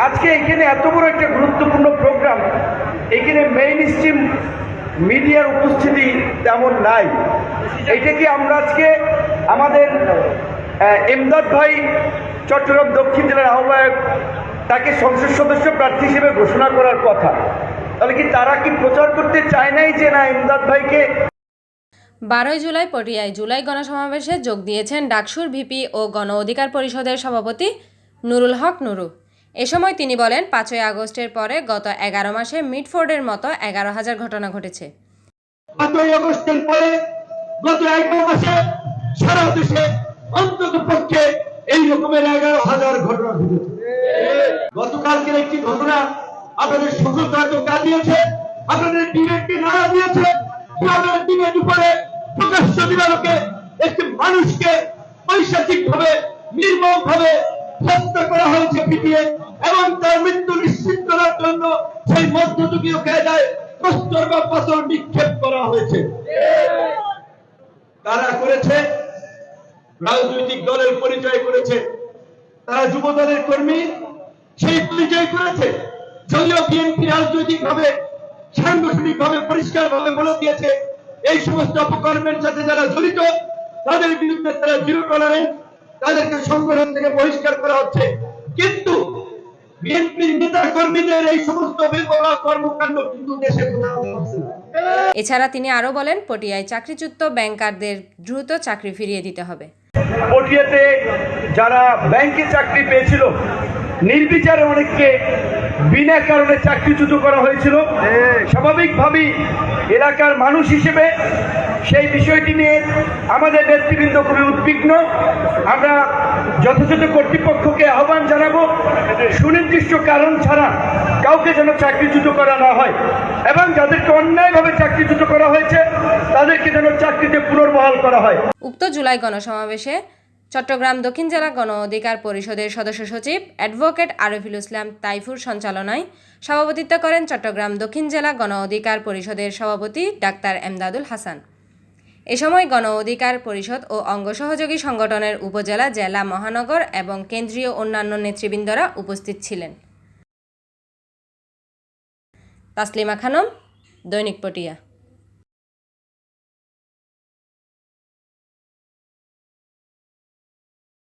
আজকে এখানে এত বড় একটা গুরুত্বপূর্ণ প্রোগ্রাম, এখানে মেইন স্ট্রিম মিডিয়ার উপস্থিতি তেমন নাই। এটা কি আমরা আজকে আমাদের এমদাদ ভাই চট্টগ্রাম দক্ষিণ জেলার আহ্বায়ক, তাকে সংসদ সদস্য প্রার্থী হিসেবে ঘোষণা করার কথা, তাহলে কি তারা কি প্রচার করতে চায় নাই যে না এমদাদ ভাইকে? 12 জুলাই পটিয়ায় জুলাই গণসমাবেশে যোগ দিয়েছেন ডাকসুর ভিপি ও গণ অধিকার পরিষদের সভাপতি নুরুল হক নুরু। এ সময় তিনি বলেন, 5ই আগস্টের পরে গত 11 মাসে মিটফোর্ডের মতো 11,000 ঘটনা ঘটেছে। 5ই আগস্টের পরে গত 11 মাসে সারা দেশে অন্ততপক্ষে এই রকমের 11,000 ঘটনা ঘটেছে। গতকালকের একটি ঘটনা আপনাদের সফলতা কাটিয়েছে, আপনাদের ডিবেটকে নাড়া দিয়েছে। আপনাদের ডিবেট উপরে প্রকাশ্য দিবালোকে একটি মানুষকে পৈশাচিক ভাবে নির্মম ভাবে হত্যা করা হয়েছে পিটিয়ে, এবং তার মৃত্যু নিশ্চিত করার জন্য সেই মধ্যযুগীয় কায়দায় প্রস্তর বা পাথর নিক্ষেপ করা হয়েছে। তারা করেছে রাজনৈতিক দলের পরিচয় করেছে, তারা যুব দলের কর্মী সেই পরিচয় করেছে। যদিও বিএনপি রাজনৈতিক ভাবে সাংগঠনিক ভাবে পরিষ্কার ভাবে বলে দিয়েছে এই সমস্ত অপকর্মের সাথে যারা জড়িত তাদের বিরুদ্ধে তারা জিরো টলারেন্স, তাদেরকে সংগঠন থেকে বহিষ্কার করা হচ্ছে। কিন্তু বিএনপির নেতা কর্মীদের এই সমস্ত বেপরোয়া কর্মকাণ্ড কিন্তু দেশে কোথাও হচ্ছে না। এছাড়া তিনি আরও বলেন, পটিয়ায় চাকরিচ্যুত ব্যাংকারদের দ্রুত চাকরি ফিরিয়ে দিতে হবে। পটিয়াতে যারা ব্যাংকে চাকরি পেয়েছিল নির্বিচারে অনেককে বিনা কারণে চাকরিচ্যুত করা হয়েছিল। স্বাভাবিকভাবেই এলাকার মানুষ হিসেবে সেই বিষয়টি নিয়ে আমাদের নেতৃবৃন্দ খুবই উদ্বিগ্ন। আমরা যথাযথ কর্তৃপক্ষকে আহ্বান জানাবো, সুনির্দিষ্ট কারণ ছাড়া কাউকে যেন চাকরিচ্যুত করা না হয়, এবং যাদেরকে অন্যায়ভাবে চাকরিচ্যুত করা হয়েছে তাদেরকে যেন চাকরিতে পুনর্বহাল করা হয়। উক্ত জুলাই গণসমাবেশে চট্টগ্রাম দক্ষিণ জেলা গণ অধিকার পরিষদের সদস্য সচিব অ্যাডভোকেট আরফিল ইসলাম তাইফুর সঞ্চালনায় সভাপতিত্ব করেন চট্টগ্রাম দক্ষিণ জেলা গণ অধিকার পরিষদের সভাপতি ডাক্তার এমদাদুল হাসান। এ সময় গণ অধিকার পরিষদ ও অঙ্গ সহযোগী সংগঠনের উপজেলা, জেলা, মহানগর এবং কেন্দ্রীয় অন্যান্য নেতৃবৃন্দরা উপস্থিত ছিলেন। তাসলিমা খানম, দৈনিক পটিয়া।